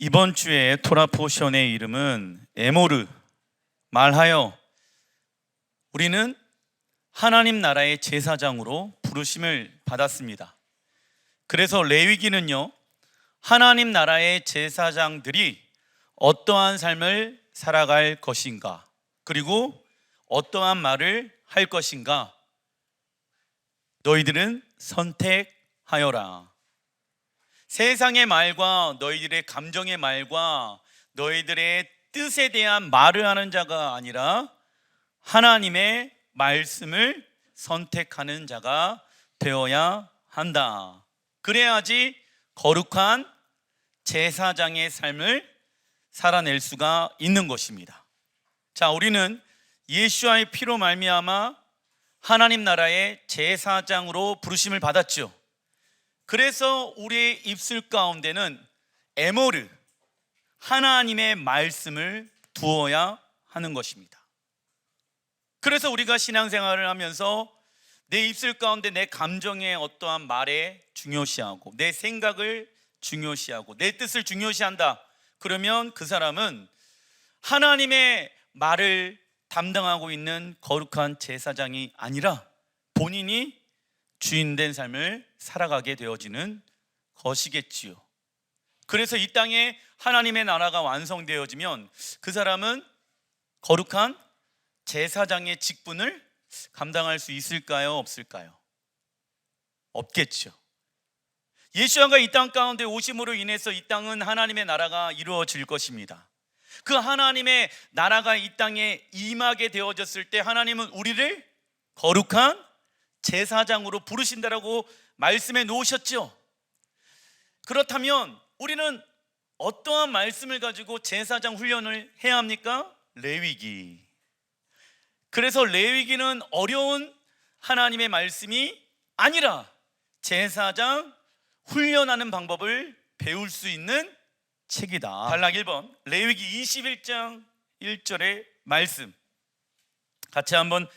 이번 주에 토라 포션의 이름은 에모르, 말하여 우리는 하나님 나라의 제사장으로 부르심을 받았습니다. 그래서 레위기는요, 하나님 나라의 제사장들이 어떠한 삶을 살아갈 것인가, 그리고 어떠한 말을 할 것인가, 너희들은 선택하여라. 세상의 말과 너희들의 감정의 말과 너희들의 뜻에 대한 말을 하는 자가 아니라 하나님의 말씀을 선택하는 자가 되어야 한다. 그래야지 거룩한 제사장의 삶을 살아낼 수가 있는 것입니다. 자, 우리는 예수와의 피로 말미암아 하나님 나라의 제사장으로 부르심을 받았죠. 그래서 우리의 입술 가운데는 에모르, 하나님의 말씀을 두어야 하는 것입니다. 그래서 우리가 신앙생활을 하면서 내 입술 가운데 내 감정의 어떠한 말에 중요시하고 내 생각을 중요시하고 내 뜻을 중요시한다. 그러면 그 사람은 하나님의 말을 담당하고 있는 거룩한 제사장이 아니라 본인이 주인된 삶을 살아가게 되어지는 것이겠지요. 그래서 이 땅에 하나님의 나라가 완성되어지면 그 사람은 거룩한 제사장의 직분을 감당할 수 있을까요? 없을까요? 없겠죠. 예수와가 이 땅 가운데 오심으로 인해서 이 땅은 하나님의 나라가 이루어질 것입니다. 그 하나님의 나라가 이 땅에 임하게 되어졌을 때 하나님은 우리를 거룩한 제사장으로 부르신다라고 말씀해 놓으셨죠. 그렇다면 우리는 어떠한 말씀을 가지고 제사장 훈련을 해야 합니까? 레위기. 그래서 레위기는 어려운 하나님의 말씀이 아니라 제사장 훈련하는 방법을 배울 수 있는 책이다. 단락 1번 레위기 21장 1절의 말씀 같이 한번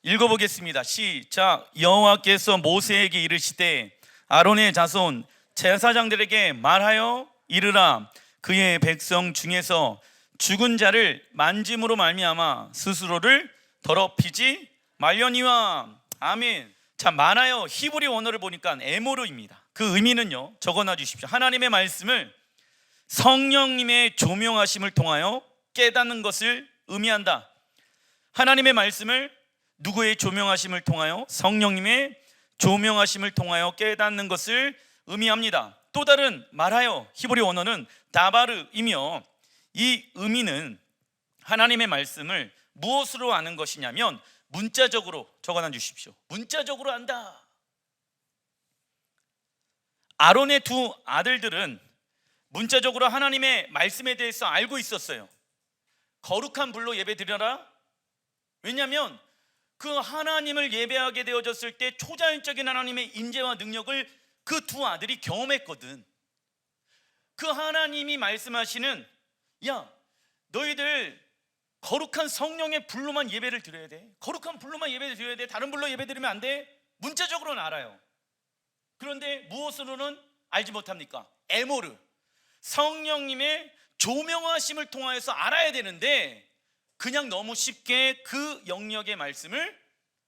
읽어보겠습니다. 시작. 여호와께서 모세에게 이르시되 아론의 자손 제사장들에게 말하여 이르라. 그의 백성 중에서 죽은 자를 만짐으로 말미암아 스스로를 더럽히지 말려니와. 아멘. 자, 말하여 히브리 원어를 보니까 에모르입니다. 그 의미는요, 적어놔 주십시오. 하나님의 말씀을 성령님의 조명하심을 통하여 깨닫는 것을 의미한다. 하나님의 말씀을 누구의 조명하심을 통하여? 성령님의 조명하심을 통하여 깨닫는 것을 의미합니다. 또 다른 말하여 히브리 원어는 다바르이며 이 의미는 하나님의 말씀을 무엇으로 아는 것이냐면 문자적으로 적어놔 주십시오. 문자적으로 안다. 아론의 두 아들들은 문자적으로 하나님의 말씀에 대해서 알고 있었어요. 거룩한 불로 예배드려라. 왜냐하면 그 하나님을 예배하게 되어졌을 때 초자연적인 하나님의 임재와 능력을 그 두 아들이 경험했거든. 그 하나님이 말씀하시는, 야, 너희들 거룩한 성령의 불로만 예배를 드려야 돼. 거룩한 불로만 예배를 드려야 돼. 다른 불로 예배 드리면 안 돼. 문자적으로는 알아요. 그런데 무엇으로는 알지 못합니까? 에모르, 성령님의 조명하심을 통하여서 알아야 되는데 그냥 너무 쉽게 그 영역의 말씀을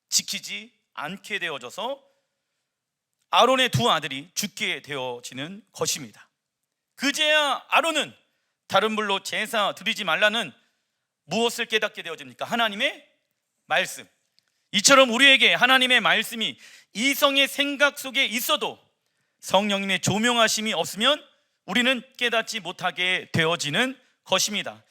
지키지 않게 되어져서 아론의 두 아들이 죽게 되어지는 것입니다. 그제야 아론은 다른 불로 제사 드리지 말라는 무엇을 깨닫게 되어집니까? 하나님의 말씀. 이처럼 우리에게 하나님의 말씀이 이성의 생각 속에 있어도 성령님의 조명하심이 없으면 우리는 깨닫지 못하게 되어지는 것입니다.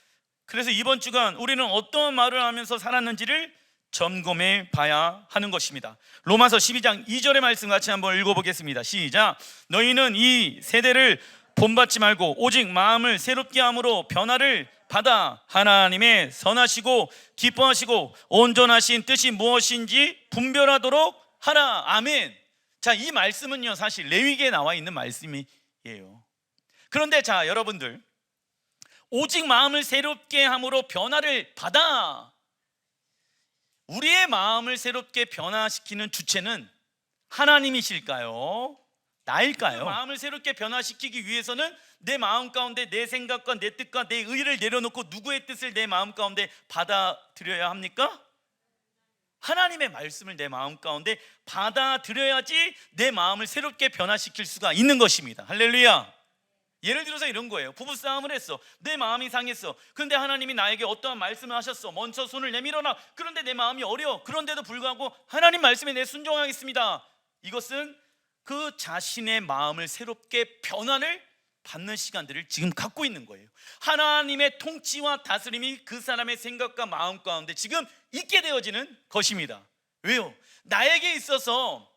그래서 이번 주간 우리는 어떤 말을 하면서 살았는지를 점검해 봐야 하는 것입니다. 로마서 12장 2절의 말씀 같이 한번 읽어보겠습니다. 시작. 너희는 이 세대를 본받지 말고 오직 마음을 새롭게 함으로 변화를 받아 하나님의 선하시고 기뻐하시고 온전하신 뜻이 무엇인지 분별하도록 하라. 아멘. 자, 이 말씀은요 사실 레위기에 나와 있는 말씀이에요. 그런데 자, 여러분들, 오직 마음을 새롭게 함으로 변화를 받아. 우리의 마음을 새롭게 변화시키는 주체는 하나님이실까요? 나일까요? 그 마음을 새롭게 변화시키기 위해서는 내 마음 가운데 내 생각과 내 뜻과 내 의를 내려놓고 누구의 뜻을 내 마음 가운데 받아들여야 합니까? 하나님의 말씀을 내 마음 가운데 받아들여야지 내 마음을 새롭게 변화시킬 수가 있는 것입니다. 할렐루야. 예를 들어서 이런 거예요. 부부싸움을 했어. 내 마음이 상했어. 그런데 하나님이 나에게 어떠한 말씀을 하셨어. 먼저 손을 내밀어라. 그런데 내 마음이 어려워. 그런데도 불구하고 하나님 말씀에 내 순종하겠습니다. 이것은 그 자신의 마음을 새롭게 변화를 받는 시간들을 지금 갖고 있는 거예요. 하나님의 통치와 다스림이 그 사람의 생각과 마음 가운데 지금 있게 되어지는 것입니다. 왜요? 나에게 있어서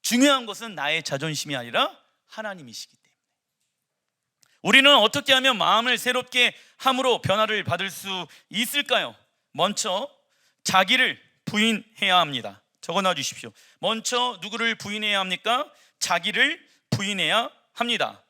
중요한 것은 나의 자존심이 아니라 하나님이시기 때문에. 우리는 어떻게 하면 마음을 새롭게 함으로 변화를 받을 수 있을까요? 먼저 자기를 부인해야 합니다. 적어놔 주십시오. 먼저 누구를 부인해야 합니까? 자기를 부인해야 합니다.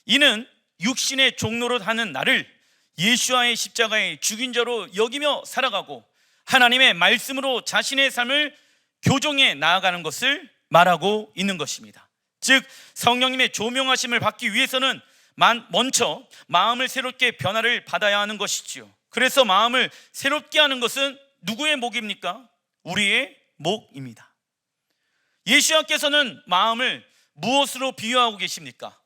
이는 육신의 종노릇 하는 나를 예수와의 십자가의 죽인 자로 여기며 살아가고 하나님의 말씀으로 자신의 삶을 교정해 나아가는 것을 말하고 있는 것입니다. 즉 성령님의 조명하심을 받기 위해서는 먼저 마음을 새롭게 변화를 받아야 하는 것이지요. 그래서 마음을 새롭게 하는 것은 누구의 목입니까? 우리의 목입니다. 예수님께서는 마음을 무엇으로 비유하고 계십니까?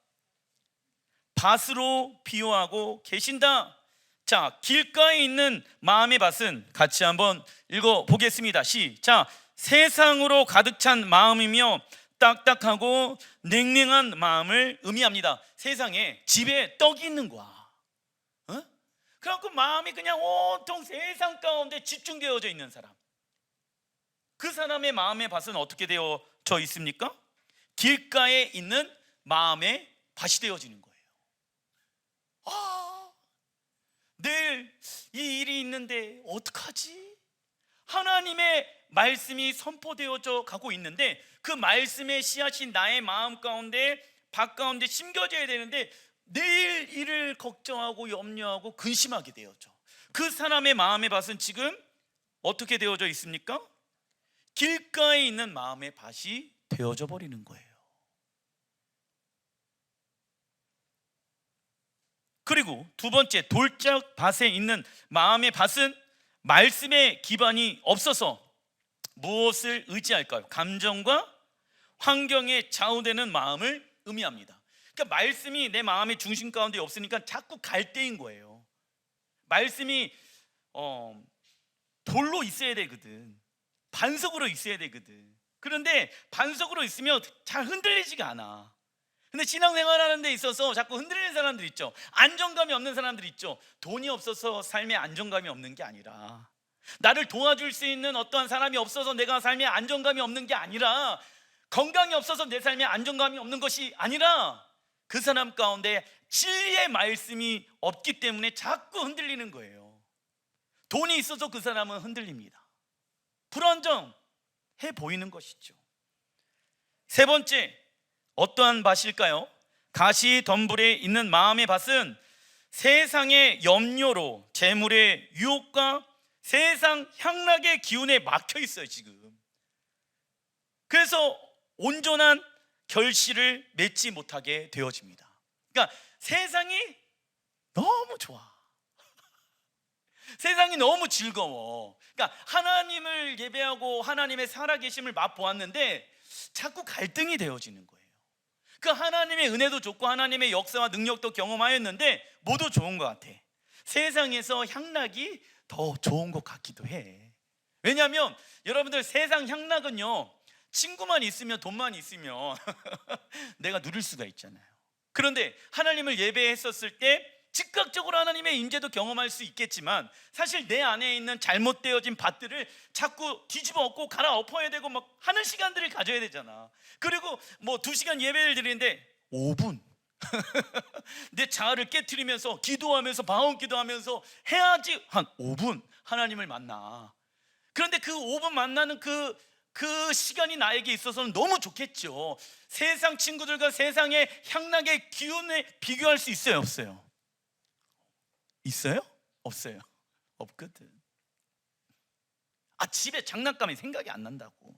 밭으로 비유하고 계신다. 자, 길가에 있는 마음의 밭은 같이 한번 읽어보겠습니다. 시작. 세상으로 가득 찬 마음이며 딱딱하고 냉랭한 마음을 의미합니다. 세상에 집에 떡이 있는 거야. 그래갖고 마음이 그냥 온통 세상 가운데 집중되어져 있는 사람, 그 사람의 마음의 밭은 어떻게 되어져 있습니까? 길가에 있는 마음의 밭이 되어지는 거예요. 내일 이 일이 있는데 어떡하지? 하나님의 말씀이 선포되어져 가고 있는데 그 말씀의 씨앗이 나의 마음 가운데 밭 가운데 심겨져야 되는데 내일 일을 걱정하고 염려하고 근심하게 되어져. 그 사람의 마음의 밭은 지금 어떻게 되어져 있습니까? 길가에 있는 마음의 밭이 되어져 버리는 거예요. 그리고 두 번째, 돌짝 밭에 있는 마음의 밭은 말씀의 기반이 없어서 무엇을 의지할까요? 감정과 환경에 좌우되는 마음을 의미합니다. 그러니까 말씀이 내 마음의 중심 가운데 없으니까 자꾸 갈대인 거예요. 말씀이 돌로 있어야 되거든. 반석으로 있어야 되거든. 그런데 반석으로 있으면 잘 흔들리지가 않아. 근데 신앙생활 하는 데 있어서 자꾸 흔들리는 사람들 있죠. 안정감이 없는 사람들 있죠. 돈이 없어서 삶에 안정감이 없는 게 아니라, 나를 도와줄 수 있는 어떠한 사람이 없어서 내가 삶에 안정감이 없는 게 아니라, 건강이 없어서 내 삶에 안정감이 없는 것이 아니라 그 사람 가운데 진리의 말씀이 없기 때문에 자꾸 흔들리는 거예요. 돈이 있어서 그 사람은 흔들립니다. 불안정해 보이는 것이죠. 세 번째, 어떠한 밭일까요? 가시덤불에 있는 마음의 밭은 세상의 염려로 재물의 유혹과 세상 향락의 기운에 막혀 있어요 지금. 그래서 온전한 결실을 맺지 못하게 되어집니다. 그러니까 세상이 너무 좋아. 세상이 너무 즐거워. 그러니까 하나님을 예배하고 하나님의 살아계심을 맛보았는데 자꾸 갈등이 되어지는 거예요. 그 하나님의 은혜도 좋고 하나님의 역사와 능력도 경험하였는데 모두 좋은 것 같아. 세상에서 향락이 더 좋은 것 같기도 해. 왜냐하면 여러분들 세상 향락은요, 친구만 있으면 돈만 있으면 내가 누릴 수가 있잖아요. 그런데 하나님을 예배했었을 때 즉각적으로 하나님의 임재도 경험할 수 있겠지만 사실 내 안에 있는 잘못되어진 밭들을 자꾸 뒤집어 엎고 갈아엎어야 되고 막 하는 시간들을 가져야 되잖아. 그리고 뭐 2시간 예배를 드리는데 5분 내 자아를 깨트리면서 기도하면서 방언 기도하면서 해야지 한 5분 하나님을 만나. 그런데 그 5분 만나는 그 시간이 나에게 있어서는 너무 좋겠죠. 세상 친구들과 세상의 향락의 기운에 비교할 수 있어요, 없어요? 있어요? 없어요? 없거든. 집에 장난감이 생각이 안 난다고.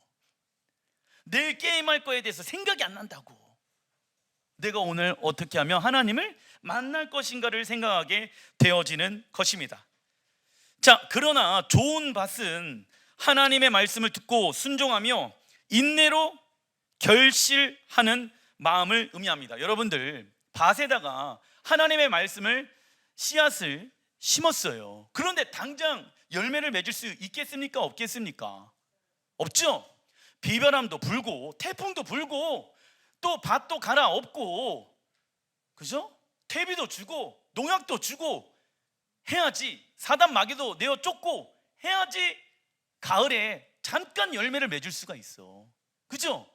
내일 게임할 거에 대해서 생각이 안 난다고. 내가 오늘 어떻게 하면 하나님을 만날 것인가를 생각하게 되어지는 것입니다. 자, 그러나 좋은 밭은 하나님의 말씀을 듣고 순종하며 인내로 결실하는 마음을 의미합니다. 여러분들, 밭에다가 하나님의 말씀을 씨앗을 심었어요. 그런데 당장 열매를 맺을 수 있겠습니까? 없겠습니까? 없죠. 비바람도 불고 태풍도 불고 또 밭도 갈아엎고, 그죠? 퇴비도 주고 농약도 주고 해야지, 사단 마귀도 내어 쫓고 해야지 가을에 잠깐 열매를 맺을 수가 있어. 그죠?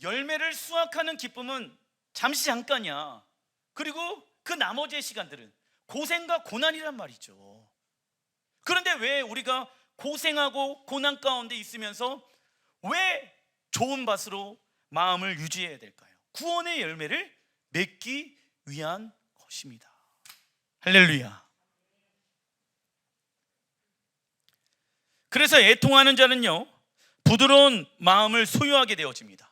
열매를 수확하는 기쁨은 잠시 잠깐이야. 그리고 그 나머지의 시간들은 고생과 고난이란 말이죠. 그런데 왜 우리가 고생하고 고난 가운데 있으면서 왜 좋은 밭으로 마음을 유지해야 될까요? 구원의 열매를 맺기 위한 것입니다. 할렐루야. 그래서 애통하는 자는요, 부드러운 마음을 소유하게 되어집니다.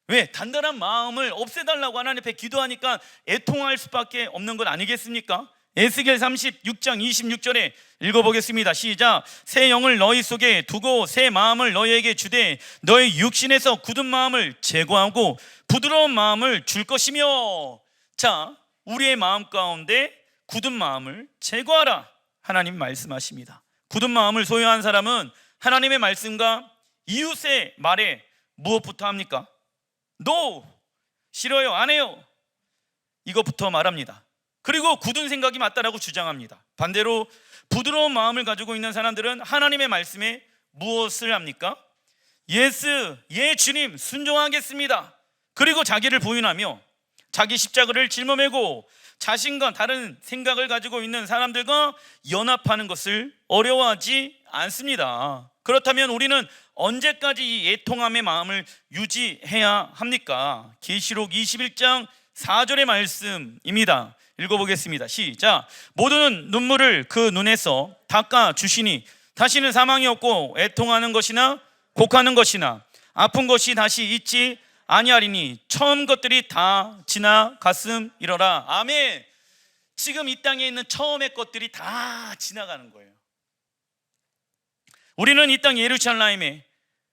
왜? 단단한 마음을 없애달라고 하나님 앞에 기도하니까 애통할 수밖에 없는 것 아니겠습니까? 에스겔 36장 26절에 읽어보겠습니다. 시작. 새 영을 너희 속에 두고 새 마음을 너희에게 주되 너희 육신에서 굳은 마음을 제거하고 부드러운 마음을 줄 것이며. 자, 우리의 마음 가운데 굳은 마음을 제거하라, 하나님 말씀하십니다. 굳은 마음을 소유한 사람은 하나님의 말씀과 이웃의 말에 무엇부터 합니까? No, 싫어요, 안 해요, 이것부터 말합니다. 그리고 굳은 생각이 맞다라고 주장합니다. 반대로 부드러운 마음을 가지고 있는 사람들은 하나님의 말씀에 무엇을 합니까? 예스, 예 주님, 순종하겠습니다. 그리고 자기를 부인하며 자기 십자가를 짊어매고 자신과 다른 생각을 가지고 있는 사람들과 연합하는 것을 어려워하지 않습니다. 그렇다면 우리는 언제까지 이 애통함의 마음을 유지해야 합니까? 계시록 21장 4절의 말씀입니다. 읽어보겠습니다. 시작. 모두는 눈물을 그 눈에서 닦아 주시니 다시는 사망이 없고 애통하는 것이나 곡하는 것이나 아픈 것이 다시 있지 아니하리니 처음 것들이 다 지나갔음이러라. 아멘. 지금 이 땅에 있는 처음의 것들이 다 지나가는 거예요. 우리는 이 땅 예루살렘에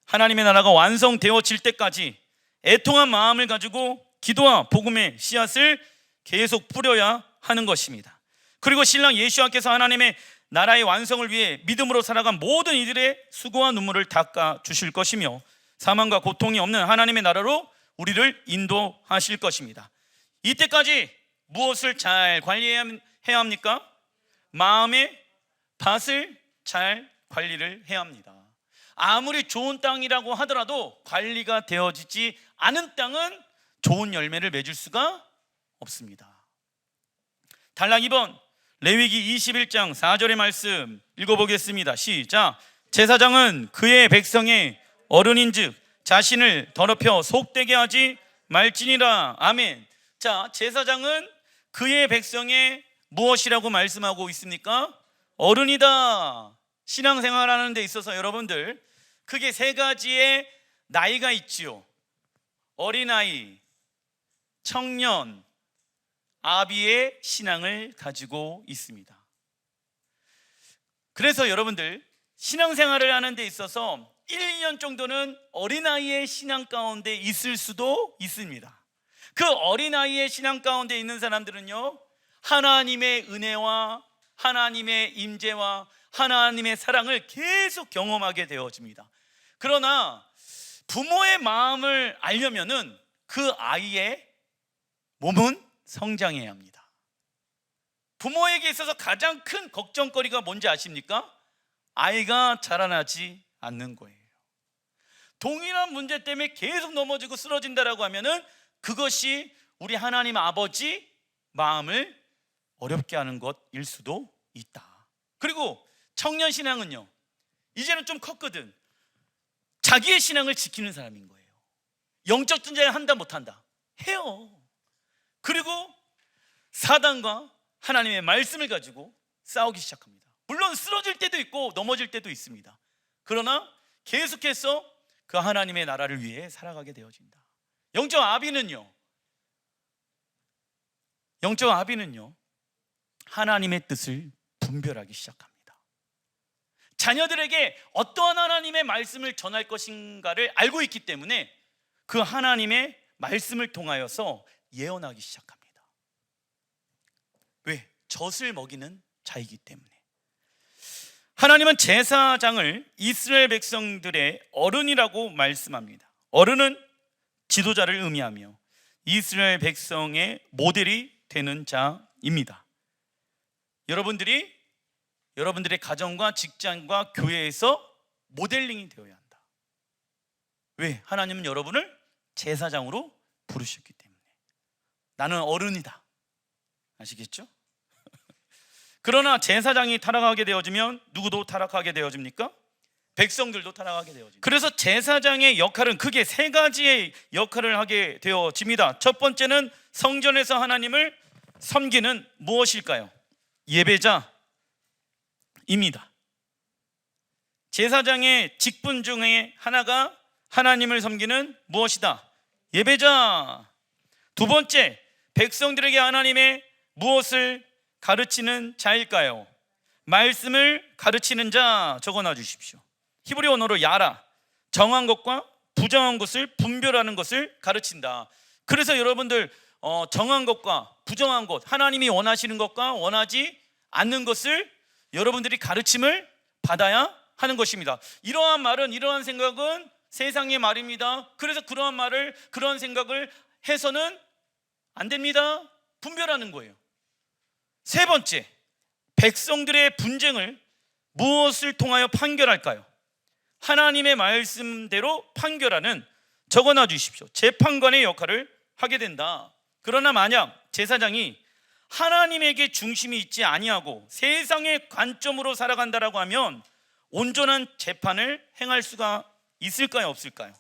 하나님의 나라가 완성되어질 때까지 애통한 마음을 가지고 기도와 복음의 씨앗을 계속 뿌려야 하는 것입니다. 그리고 신랑 예수와께서 하나님의 나라의 완성을 위해 믿음으로 살아간 모든 이들의 수고와 눈물을 닦아 주실 것이며 사망과 고통이 없는 하나님의 나라로 우리를 인도하실 것입니다. 이때까지 무엇을 잘 관리해야 합니까? 마음의 밭을 잘 관리를 해야 합니다. 아무리 좋은 땅이라고 하더라도 관리가 되어지지 않은 땅은 좋은 열매를 맺을 수가 없습니다. 단락 2번, 레위기 21장 4절의 말씀 읽어보겠습니다. 시작. 제사장은 그의 백성의 어른인즉 자신을 더럽혀 속되게 하지 말지니라. 아멘. 자, 제사장은 그의 백성의 무엇이라고 말씀하고 있습니까? 어른이다. 신앙생활하는 데 있어서 여러분들, 크게 세 가지의 나이가 있지요. 어린아이, 청년, 아비의 신앙을 가지고 있습니다. 그래서 여러분들, 신앙생활을 하는 데 있어서 1, 2년 정도는 어린아이의 신앙 가운데 있을 수도 있습니다. 그 어린아이의 신앙 가운데 있는 사람들은요, 하나님의 은혜와 하나님의 임재와 하나님의 사랑을 계속 경험하게 되어집니다. 그러나 부모의 마음을 알려면은 그 아이의 몸은 성장해야 합니다. 부모에게 있어서 가장 큰 걱정거리가 뭔지 아십니까? 아이가 자라나지 않는 거예요. 동일한 문제 때문에 계속 넘어지고 쓰러진다라고 하면은 그것이 우리 하나님 아버지 마음을 어렵게 하는 것일 수도 있다. 그리고 청년 신앙은요, 이제는 좀 컸거든. 자기의 신앙을 지키는 사람인 거예요. 영적 전쟁을 한다 못한다? 해요. 그리고 사단과 하나님의 말씀을 가지고 싸우기 시작합니다. 물론 쓰러질 때도 있고 넘어질 때도 있습니다. 그러나 계속해서 그 하나님의 나라를 위해 살아가게 되어진다. 영적 아비는요, 영적 아비는요, 하나님의 뜻을 분별하기 시작합니다. 자녀들에게 어떠한 하나님의 말씀을 전할 것인가를 알고 있기 때문에 그 하나님의 말씀을 통하여서 예언하기 시작합니다. 왜? 젖을 먹이는 자이기 때문에. 하나님은 제사장을 이스라엘 백성들의 어른이라고 말씀합니다. 어른은 지도자를 의미하며 이스라엘 백성의 모델이 되는 자입니다. 여러분들의 가정과 직장과 교회에서 모델링이 되어야 한다. 왜? 하나님은 여러분을 제사장으로 부르셨기 때문에. 나는 어른이다. 아시겠죠? 그러나 제사장이 타락하게 되어지면 누구도 타락하게 되어집니까? 백성들도 타락하게 되어집니다. 그래서 제사장의 역할은 크게 세 가지의 역할을 하게 되어집니다. 첫 번째는 성전에서 하나님을 섬기는 무엇일까요? 예배자입니다. 제사장의 직분 중에 하나가 하나님을 섬기는 무엇이다? 예배자. 두 번째, 백성들에게 하나님의 무엇을 가르치는 자일까요? 말씀을 가르치는 자. 적어놔 주십시오. 히브리 언어로 야라, 정한 것과 부정한 것을 분별하는 것을 가르친다. 그래서 여러분들 정한 것과 부정한 것, 하나님이 원하시는 것과 원하지 않는 것을 여러분들이 가르침을 받아야 하는 것입니다. 이러한 말은, 이러한 생각은 세상의 말입니다. 그래서 그러한 말을, 그러한 생각을 해서는 안 됩니다. 분별하는 거예요. 세 번째, 백성들의 분쟁을 무엇을 통하여 판결할까요? 하나님의 말씀대로 판결하는, 적어놔 주십시오. 재판관의 역할을 하게 된다. 그러나 만약 제사장이 하나님에게 중심이 있지 아니하고 세상의 관점으로 살아간다라고 하면 온전한 재판을 행할 수가 있을까요? 없을까요?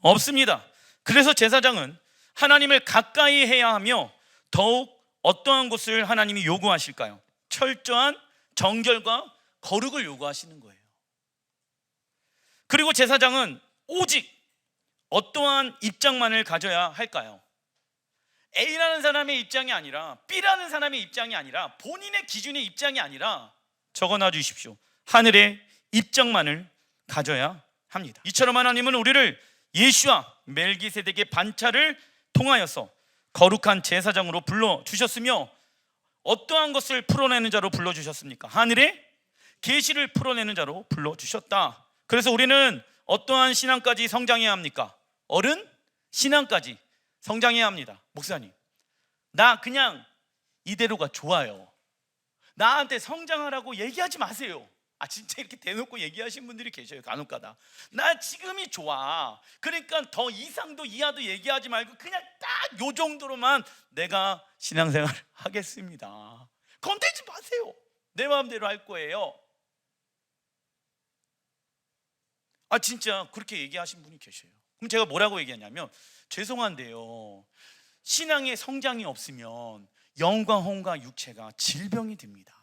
없습니다. 그래서 제사장은 하나님을 가까이 해야 하며 더욱 어떠한 것을 하나님이 요구하실까요? 철저한 정결과 거룩을 요구하시는 거예요. 그리고 제사장은 오직 어떠한 입장만을 가져야 할까요? A라는 사람의 입장이 아니라, B라는 사람의 입장이 아니라, 본인의 기준의 입장이 아니라, 적어놔 주십시오. 하늘의 입장만을 가져야 합니다. 이처럼 하나님은 우리를 예수와 멜기세덱의 반차를 통하여서 거룩한 제사장으로 불러주셨으며 어떠한 것을 풀어내는 자로 불러주셨습니까? 하늘의 계시를 풀어내는 자로 불러주셨다. 그래서 우리는 어떠한 신앙까지 성장해야 합니까? 어른 신앙까지 성장해야 합니다. 목사님, 나 그냥 이대로가 좋아요. 나한테 성장하라고 얘기하지 마세요. 진짜 이렇게 대놓고 얘기하신 분들이 계셔요. 간혹가다. 나 지금이 좋아. 그러니까 더 이상도 이하도 얘기하지 말고 그냥 딱 요 정도로만 내가 신앙생활을 하겠습니다. 건들지 마세요. 내 마음대로 할 거예요. 진짜 그렇게 얘기하신 분이 계셔요. 그럼 제가 뭐라고 얘기하냐면, 죄송한데요, 신앙의 성장이 없으면 영과 혼과 육체가 질병이 됩니다.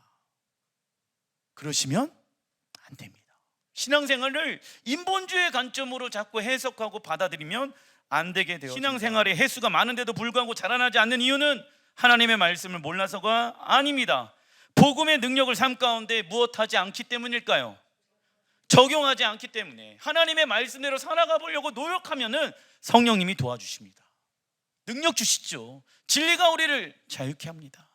그러시면 안 됩니다. 신앙생활을 인본주의 관점으로 자꾸 해석하고 받아들이면 안 되게 되어, 신앙생활의 횟수가 많은데도 불구하고 자라나지 않는 이유는 하나님의 말씀을 몰라서가 아닙니다. 복음의 능력을 삶 가운데 무엇하지 않기 때문일까요? 적용하지 않기 때문에. 하나님의 말씀대로 살아가 보려고 노력하면은 성령님이 도와주십니다. 능력 주시죠. 진리가 우리를 자유케 합니다.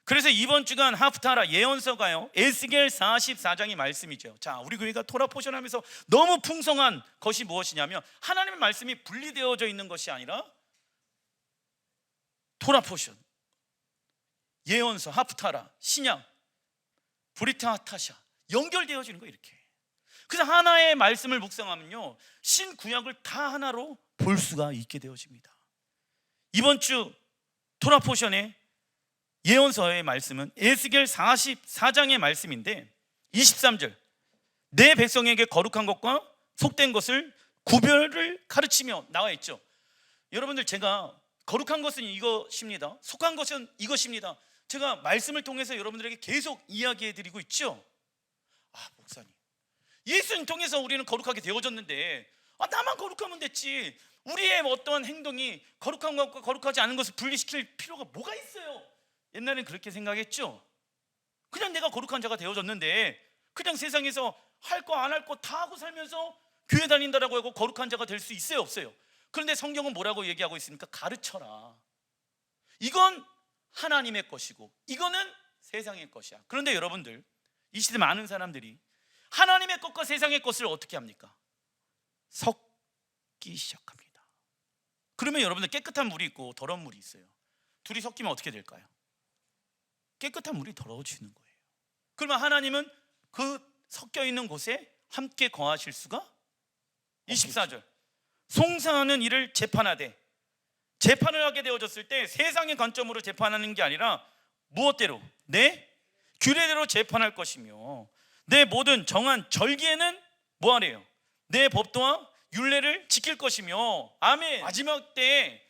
그래서 이번 주간 하프타라 예언서가요, 에스겔 44장의 말씀이죠. 자, 우리 교회가 토라 포션하면서 너무 풍성한 것이 무엇이냐면, 하나님의 말씀이 분리되어져 있는 것이 아니라 토라 포션, 예언서, 하프타라, 신약, 브리타 하타샤 연결되어지는 거, 이렇게. 그래서 하나의 말씀을 묵상하면요, 신구약을 다 하나로 볼 수가 있게 되어집니다. 이번 주 토라 포션의 예언서의 말씀은 에스겔 44장의 말씀인데 23절, 내 백성에게 거룩한 것과 속된 것을 구별을 가르치며 나와 있죠. 여러분들, 제가 거룩한 것은 이것입니다, 속한 것은 이것입니다, 제가 말씀을 통해서 여러분들에게 계속 이야기해 드리고 있죠. 목사님, 예수님 통해서 우리는 거룩하게 되어졌는데 나만 거룩하면 됐지, 우리의 어떠한 행동이 거룩한 것과 거룩하지 않은 것을 분리시킬 필요가 뭐가 있어요? 옛날엔 그렇게 생각했죠. 그냥 내가 거룩한 자가 되어졌는데 그냥 세상에서 할 거 안 할 거 다 하고 살면서 교회 다닌다라고 하고 거룩한 자가 될 수 있어요, 없어요? 그런데 성경은 뭐라고 얘기하고 있습니까? 가르쳐라. 이건 하나님의 것이고 이거는 세상의 것이야. 그런데 여러분들, 이 시대 많은 사람들이 하나님의 것과 세상의 것을 어떻게 합니까? 섞기 시작합니다. 그러면 여러분들, 깨끗한 물이 있고 더러운 물이 있어요. 둘이 섞이면 어떻게 될까요? 깨끗한 물이 더러워지는 거예요. 그러면 하나님은 그 섞여 있는 곳에 함께 거하실 수가? 24절, 송사하는 일을 재판하되, 재판을 하게 되어졌을 때 세상의 관점으로 재판하는 게 아니라 무엇대로? 내 규례대로 재판할 것이며 내 모든 정한 절기에는 뭐하래요? 내 법도와 율례를 지킬 것이며. 아멘. 마지막 때에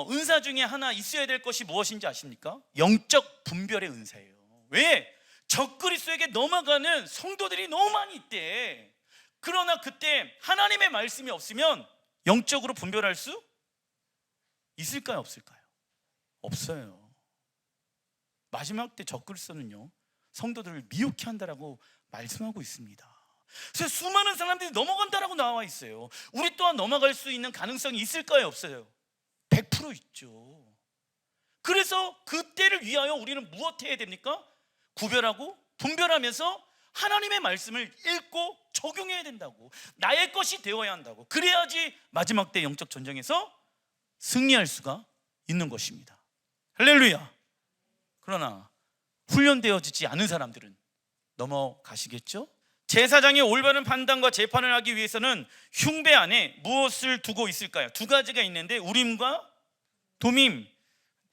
은사 중에 하나 있어야 될 것이 무엇인지 아십니까? 영적 분별의 은사예요. 왜? 적그리스도에게 넘어가는 성도들이 너무 많이 있대. 그러나 그때 하나님의 말씀이 없으면 영적으로 분별할 수 있을까요, 없을까요? 없어요. 마지막 때 적그리스도는요, 성도들을 미혹해 한다라고 말씀하고 있습니다. 그래서 수많은 사람들이 넘어간다라고 나와 있어요. 우리 또한 넘어갈 수 있는 가능성이 있을까요, 없어요? 100% 있죠. 그래서 그때를 위하여 우리는 무엇 해야 됩니까? 구별하고 분별하면서 하나님의 말씀을 읽고 적용해야 된다고. 나의 것이 되어야 한다고. 그래야지 마지막 때 영적 전쟁에서 승리할 수가 있는 것입니다. 할렐루야. 그러나 훈련되어지지 않은 사람들은 넘어가시겠죠? 제사장의 올바른 판단과 재판을 하기 위해서는 흉배 안에 무엇을 두고 있을까요? 두 가지가 있는데, 우림과 도밈.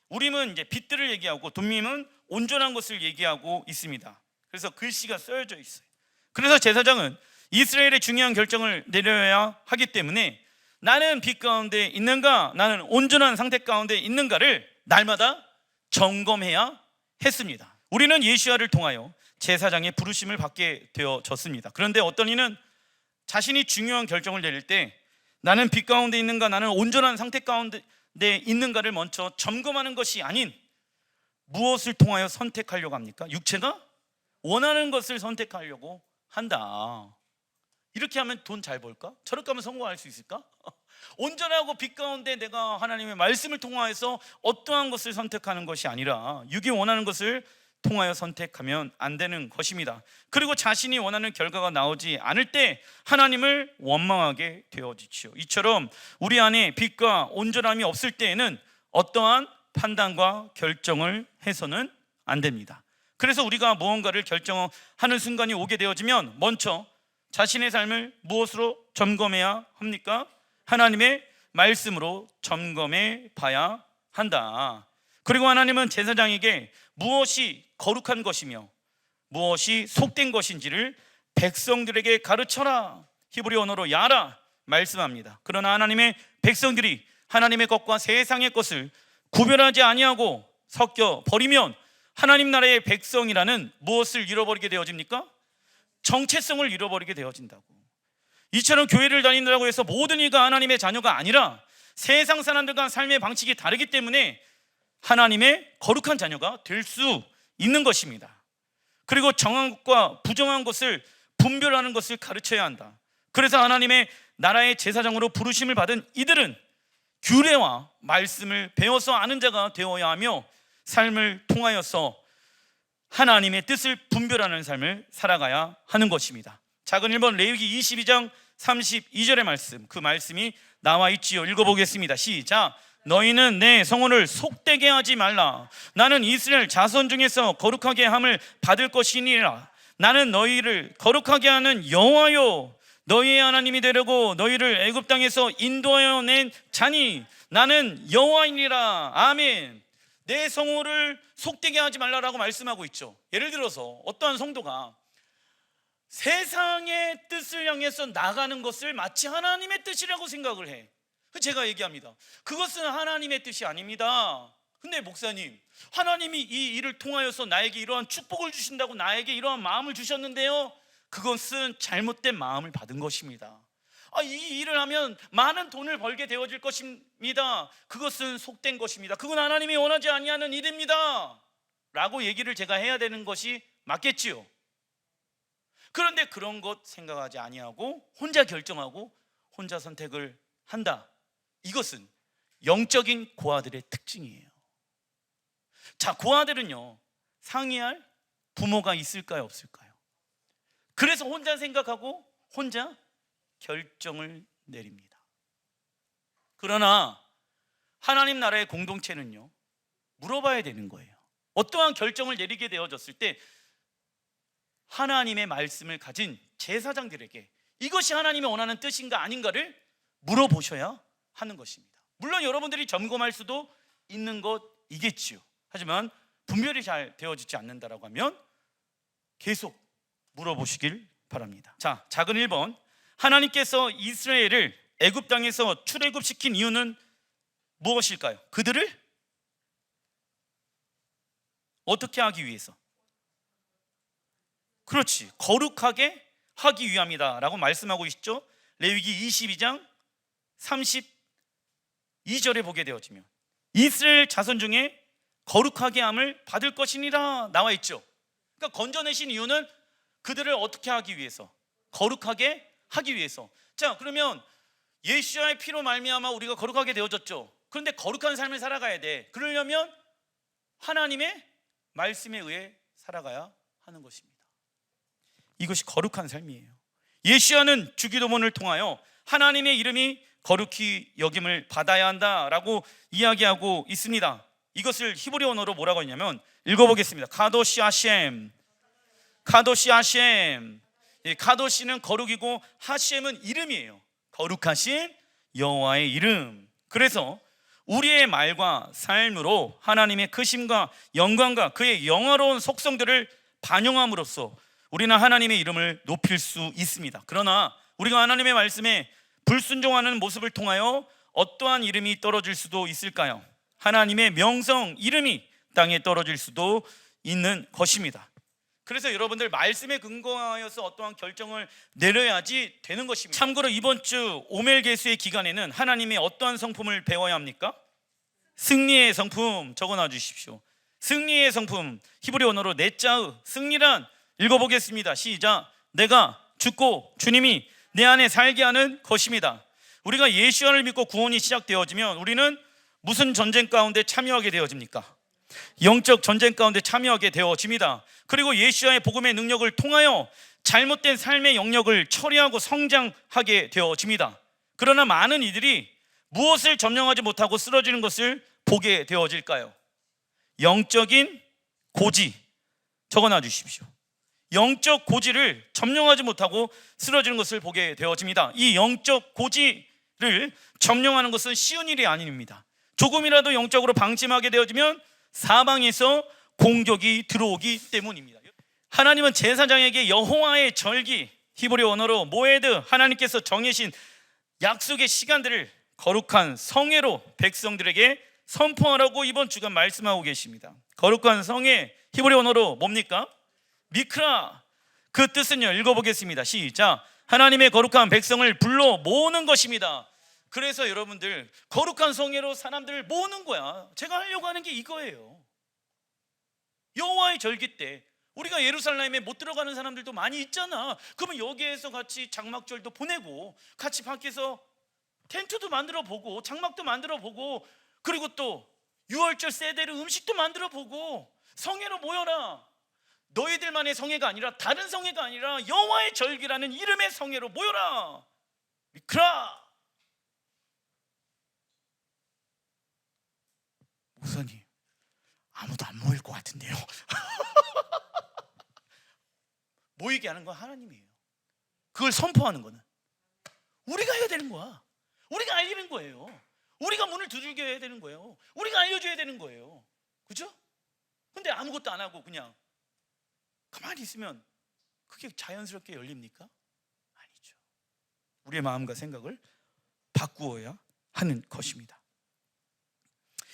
우림은 이제 빛들을 얘기하고 도밈은 온전한 것을 얘기하고 있습니다. 그래서 글씨가 쓰여져 있어요. 그래서 제사장은 이스라엘의 중요한 결정을 내려야 하기 때문에 나는 빛 가운데 있는가, 나는 온전한 상태 가운데 있는가를 날마다 점검해야 했습니다. 우리는 예수야를 통하여 제사장의 부르심을 받게 되어졌습니다. 그런데 어떤 이는 자신이 중요한 결정을 내릴 때 나는 빛 가운데 있는가, 나는 온전한 상태 가운데 있는가를 먼저 점검하는 것이 아닌 무엇을 통하여 선택하려고 합니까? 육체가 원하는 것을 선택하려고 한다. 이렇게 하면 돈 잘 벌까? 저렇게 하면 성공할 수 있을까? 온전하고 빛 가운데 내가 하나님의 말씀을 통하여서 어떠한 것을 선택하는 것이 아니라 육이 원하는 것을 통하여 선택하면 안 되는 것입니다. 그리고 자신이 원하는 결과가 나오지 않을 때 하나님을 원망하게 되어지죠. 이처럼 우리 안에 빛과 온전함이 없을 때에는 어떠한 판단과 결정을 해서는 안 됩니다. 그래서 우리가 무언가를 결정하는 순간이 오게 되어지면 먼저 자신의 삶을 무엇으로 점검해야 합니까? 하나님의 말씀으로 점검해 봐야 한다. 그리고 하나님은 제사장에게 무엇이 거룩한 것이며 무엇이 속된 것인지를 백성들에게 가르쳐라, 히브리 언어로 야라 말씀합니다. 그러나 하나님의 백성들이 하나님의 것과 세상의 것을 구별하지 아니하고 섞여 버리면 하나님 나라의 백성이라는 무엇을 잃어버리게 되어집니까? 정체성을 잃어버리게 되어진다고. 이처럼 교회를 다닌다고 해서 모든 이가 하나님의 자녀가 아니라 세상 사람들과 삶의 방식이 다르기 때문에 하나님의 거룩한 자녀가 될 수 있는 것입니다. 그리고 정한 것과 부정한 것을 분별하는 것을 가르쳐야 한다. 그래서 하나님의 나라의 제사장으로 부르심을 받은 이들은 규례와 말씀을 배워서 아는 자가 되어야 하며 삶을 통하여서 하나님의 뜻을 분별하는 삶을 살아가야 하는 것입니다. 작은 1번 레위기 22장 32절의 말씀, 그 말씀이 나와 있지요. 읽어보겠습니다. 시작. 너희는 내 성호를 속되게 하지 말라. 나는 이스라엘 자손 중에서 거룩하게 함을 받을 것이니라. 나는 너희를 거룩하게 하는 여호와요, 너희의 하나님이 되려고 너희를 애굽 땅에서 인도하여 낸 자니 나는 여호와이니라. 아멘. 내 성호를 속되게 하지 말라라고 말씀하고 있죠. 예를 들어서 어떠한 성도가 세상의 뜻을 향해서 나가는 것을 마치 하나님의 뜻이라고 생각을 해. 제가 얘기합니다. 그것은 하나님의 뜻이 아닙니다. 근데 목사님, 하나님이 이 일을 통하여서 나에게 이러한 축복을 주신다고 나에게 이러한 마음을 주셨는데요, 그것은 잘못된 마음을 받은 것입니다. 이 일을 하면 많은 돈을 벌게 되어질 것입니다. 그것은 속된 것입니다. 그건 하나님이 원하지 아니하는 일입니다 라고 얘기를 제가 해야 되는 것이 맞겠지요. 그런데 그런 것 생각하지 아니하고 혼자 결정하고 혼자 선택을 한다. 이것은 영적인 고아들의 특징이에요. 자, 고아들은요, 상의할 부모가 있을까요, 없을까요? 그래서 혼자 생각하고 혼자 결정을 내립니다. 그러나 하나님 나라의 공동체는요, 물어봐야 되는 거예요. 어떠한 결정을 내리게 되어졌을 때 하나님의 말씀을 가진 제사장들에게 이것이 하나님이 원하는 뜻인가 아닌가를 물어보셔야 하는 것입니다. 물론 여러분들이 점검할 수도 있는 것이겠지요. 하지만 분별이 잘 되어지지 않는다라고 하면 계속 물어보시길 바랍니다. 자, 작은 1번, 하나님께서 이스라엘을 애굽 땅에서 출애굽시킨 이유는 무엇일까요? 그들을 어떻게 하기 위해서? 그렇지, 거룩하게 하기 위함이다 라고 말씀하고 있죠. 레위기 22장 32절에 보게 되어지면 이스라엘 자손 중에 거룩하게 함을 받을 것이니라 나와 있죠. 그러니까 건져내신 이유는 그들을 어떻게 하기 위해서? 거룩하게 하기 위해서. 자, 그러면 예수와의 피로 말미암아 우리가 거룩하게 되어졌죠. 그런데 거룩한 삶을 살아가야 돼. 그러려면 하나님의 말씀에 의해 살아가야 하는 것입니다. 이것이 거룩한 삶이에요. 예수와는 주기도문을 통하여 하나님의 이름이 거룩히 여김을 받아야 한다라고 이야기하고 있습니다. 이것을 히브리 언어로 뭐라고 했냐면, 읽어보겠습니다. 카도시 하셴, 카도시 하셴. 카도시는 거룩이고 하셴은 이름이에요. 거룩하신 여호와의 이름. 그래서 우리의 말과 삶으로 하나님의 크심과 영광과 그의 영화로운 속성들을 반영함으로써 우리는 하나님의 이름을 높일 수 있습니다. 그러나 우리가 하나님의 말씀에 불순종하는 모습을 통하여 어떠한 이름이 떨어질 수도 있을까요? 하나님의 명성, 이름이 땅에 떨어질 수도 있는 것입니다. 그래서 여러분들 말씀에 근거하여서 어떠한 결정을 내려야지 되는 것입니다. 참고로 이번 주 오멜개수의 기간에는 하나님의 어떠한 성품을 배워야 합니까? 승리의 성품 적어놔 주십시오. 승리의 성품, 히브리 언어로 네짜으, 승리란, 읽어보겠습니다. 시작. 내가 죽고 주님이 내 안에 살게 하는 것입니다. 우리가 예수를 믿고 구원이 시작되어지면 우리는 무슨 전쟁 가운데 참여하게 되어집니까? 영적 전쟁 가운데 참여하게 되어집니다. 그리고 예수와의 복음의 능력을 통하여 잘못된 삶의 영역을 처리하고 성장하게 되어집니다. 그러나 많은 이들이 무엇을 점령하지 못하고 쓰러지는 것을 보게 되어질까요? 영적인 고지 적어놔 주십시오. 영적 고지를 점령하지 못하고 쓰러지는 것을 보게 되어집니다. 이 영적 고지를 점령하는 것은 쉬운 일이 아닙니다. 조금이라도 영적으로 방심하게 되어지면 사방에서 공격이 들어오기 때문입니다. 하나님은 제사장에게 여호와의 절기, 히브리 언어로 모에드, 하나님께서 정해신 약속의 시간들을 거룩한 성회로 백성들에게 선포하라고 이번 주간 말씀하고 계십니다. 거룩한 성회, 히브리 언어로 뭡니까? 미크라. 그 뜻은요, 읽어보겠습니다. 시작. 하나님의 거룩한 백성을 불러 모으는 것입니다. 그래서 여러분들 거룩한 성회로 사람들을 모으는 거야. 제가 하려고 하는 게 이거예요. 여호와의 절기 때 우리가 예루살렘에 못 들어가는 사람들도 많이 있잖아. 그러면 여기에서 같이 장막절도 보내고 같이 밖에서 텐트도 만들어 보고 장막도 만들어 보고 그리고 또 유월절 세대로 음식도 만들어 보고 성회로 모여라. 너희들만의 성회가 아니라 다른 성회가 아니라 여호와의 절기라는 이름의 성회로 모여라. 미크라. 목사님, 아무도 안 모일 것 같은데요. 모이게 하는 건 하나님이에요. 그걸 선포하는 거는 우리가 해야 되는 거야. 우리가 알리는 거예요. 우리가 문을 두들겨야 해야 되는 거예요. 우리가 알려줘야 되는 거예요. 그죠? 근데 아무것도 안 하고 그냥 가만히 있으면 그게 자연스럽게 열립니까? 아니죠. 우리의 마음과 생각을 바꾸어야 하는 것입니다.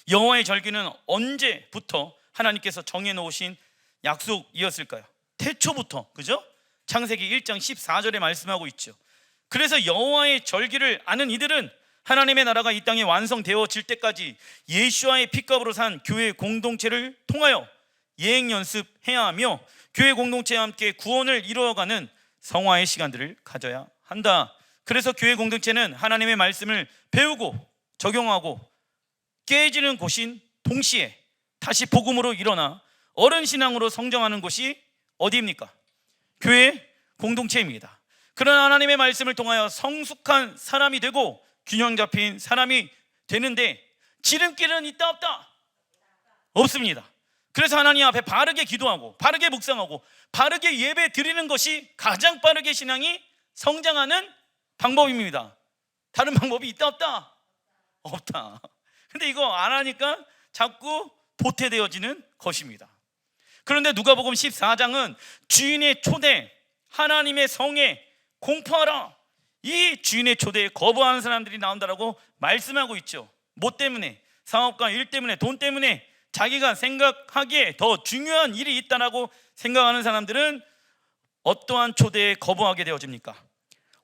여호와의 절기는 언제부터 하나님께서 정해놓으신 약속이었을까요? 태초부터, 그죠? 창세기 1장 14절에 말씀하고 있죠. 그래서 여호와의 절기를 아는 이들은 하나님의 나라가 이 땅에 완성되어질 때까지 예수와의 핏값으로 산 교회 공동체를 통하여 예행 연습해야 하며 교회 공동체와 함께 구원을 이루어가는 성화의 시간들을 가져야 한다. 그래서 교회 공동체는 하나님의 말씀을 배우고 적용하고 깨지는 곳인 동시에 다시 복음으로 일어나 어른 신앙으로 성장하는 곳이 어디입니까? 교회 공동체입니다. 그런 하나님의 말씀을 통하여 성숙한 사람이 되고 균형 잡힌 사람이 되는데 지름길은 있다 없다? 없습니다. 그래서 하나님 앞에 바르게 기도하고 바르게 묵상하고 바르게 예배 드리는 것이 가장 빠르게 신앙이 성장하는 방법입니다. 다른 방법이 있다 없다? 없다. 근데 이거 안 하니까 자꾸 도태되어지는 것입니다. 그런데 누가복음 14장은 주인의 초대, 하나님의 성에 공포하라, 이 주인의 초대에 거부하는 사람들이 나온다라고 말씀하고 있죠. 뭐 때문에? 사업과 일 때문에, 돈 때문에, 자기가 생각하기에 더 중요한 일이 있다라고 생각하는 사람들은 어떠한 초대에 거부하게 되어집니까?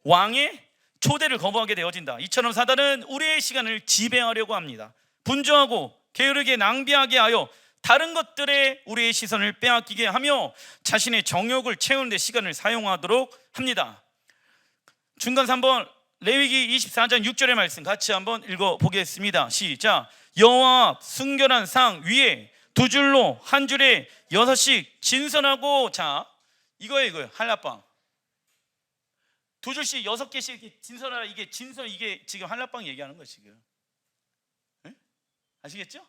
왕의 초대를 거부하게 되어진다. 이처럼 사단은 우리의 시간을 지배하려고 합니다. 분주하고 게으르게 낭비하게 하여 다른 것들에 우리의 시선을 빼앗기게 하며 자신의 정욕을 채우는 데 시간을 사용하도록 합니다. 중간서 한번 레위기 24장 6절의 말씀 같이 한번 읽어보겠습니다. 시작. 여호와 순결한 상 위에 두 줄로 한 줄에 6씩 진선하고, 자 이거예요. 한라빵 두 줄씩 6개씩 이렇게 진선하라. 이게 진선, 이게 지금 한라빵 얘기하는 거예요 지금. 네? 아시겠죠?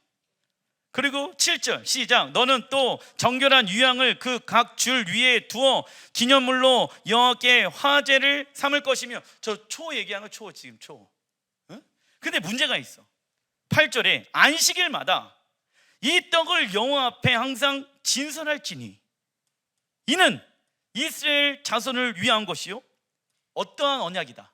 그리고 7절 시작. 너는 또 정결한 유향을 그 각 줄 위에 두어 기념물로 여호와께 화제를 삼을 것이며. 저 초 얘기하는 거, 초 지금 초. 응? 근데 문제가 있어. 8절에 안식일마다 이 떡을 여호와 앞에 항상 진선할지니 이는 이스라엘 자손을 위한 것이요 어떠한 언약이다.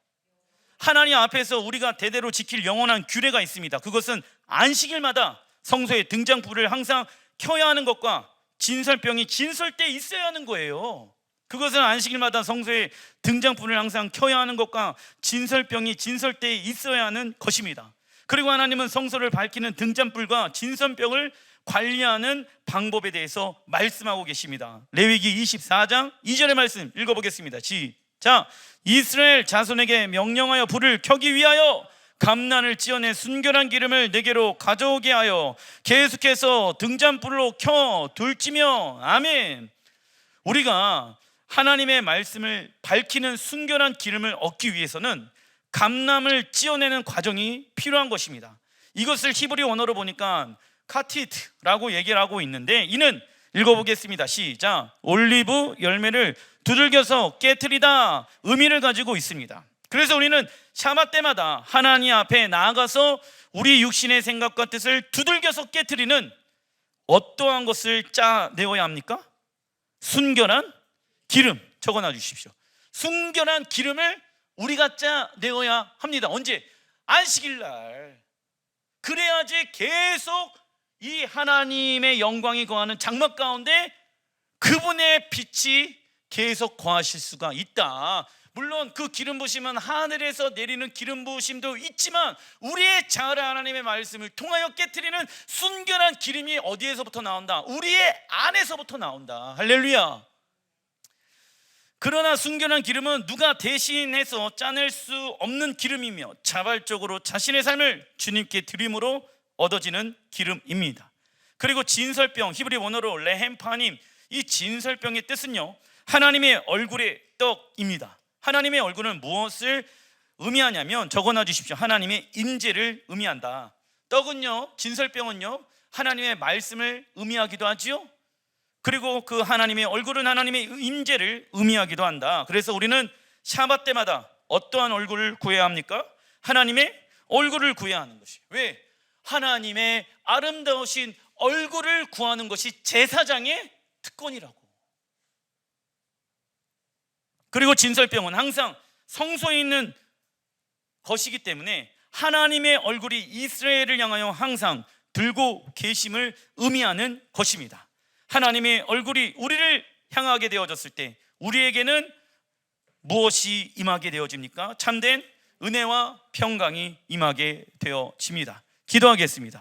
하나님 앞에서 우리가 대대로 지킬 영원한 규례가 있습니다. 그것은 안식일마다 성소에 등잔불을 항상 켜야 하는 것과 진설병이 진설대에 있어야 하는 거예요. 그것은 안식일마다 성소에 등잔불을 항상 켜야 하는 것과 진설병이 진설대에 있어야 하는 것입니다. 그리고 하나님은 성소를 밝히는 등잔불과 진설병을 관리하는 방법에 대해서 말씀하고 계십니다. 레위기 24장 2절의 말씀 읽어보겠습니다. 시작. 이스라엘 자손에게 명령하여 불을 켜기 위하여 감난을 찌어낸 순결한 기름을 내게로 가져오게 하여 계속해서 등잔불로 켜 둘지며. 아멘. 우리가 하나님의 말씀을 밝히는 순결한 기름을 얻기 위해서는 감람을 찌어내는 과정이 필요한 것입니다. 이것을 히브리 원어로 보니까 카티트라고 얘기를 하고 있는데, 이는 읽어보겠습니다. 시작. 올리브 열매를 두들겨서 깨트리다 의미를 가지고 있습니다. 그래서 우리는 샤bat 때마다 하나님 앞에 나아가서 우리 육신의 생각과 뜻을 두들겨서 깨트리는 어떠한 것을 짜내어야 합니까? 순결한 기름. 적어놔 주십시오. 순결한 기름을 우리가 짜내어야 합니다. 언제? 안식일날. 그래야지 계속 이 하나님의 영광이 거하는 장막 가운데 그분의 빛이 계속 거하실 수가 있다. 물론 그 기름 부심은 하늘에서 내리는 기름 부심도 있지만 우리의 자아를 하나님의 말씀을 통하여 깨트리는 순결한 기름이 어디에서부터 나온다? 우리의 안에서부터 나온다. 할렐루야. 그러나 순결한 기름은 누가 대신해서 짜낼 수 없는 기름이며 자발적으로 자신의 삶을 주님께 드림으로 얻어지는 기름입니다. 그리고 진설병, 히브리 원어로 레헴파님, 이 진설병의 뜻은요 하나님의 얼굴의 떡입니다. 하나님의 얼굴은 무엇을 의미하냐면, 적어놔 주십시오. 하나님의 임재를 의미한다. 떡은요, 진설병은요 하나님의 말씀을 의미하기도 하지요. 그리고 그 하나님의 얼굴은 하나님의 임재를 의미하기도 한다. 그래서 우리는 샤bat 때마다 어떠한 얼굴을 구해야 합니까? 하나님의 얼굴을 구해야 하는 것이. 왜? 하나님의 아름다우신 얼굴을 구하는 것이 제사장의 특권이라고. 그리고 진설병은 항상 성소에 있는 것이기 때문에 하나님의 얼굴이 이스라엘을 향하여 항상 들고 계심을 의미하는 것입니다. 하나님의 얼굴이 우리를 향하게 되어졌을 때 우리에게는 무엇이 임하게 되어집니까? 참된 은혜와 평강이 임하게 되어집니다. 기도하겠습니다.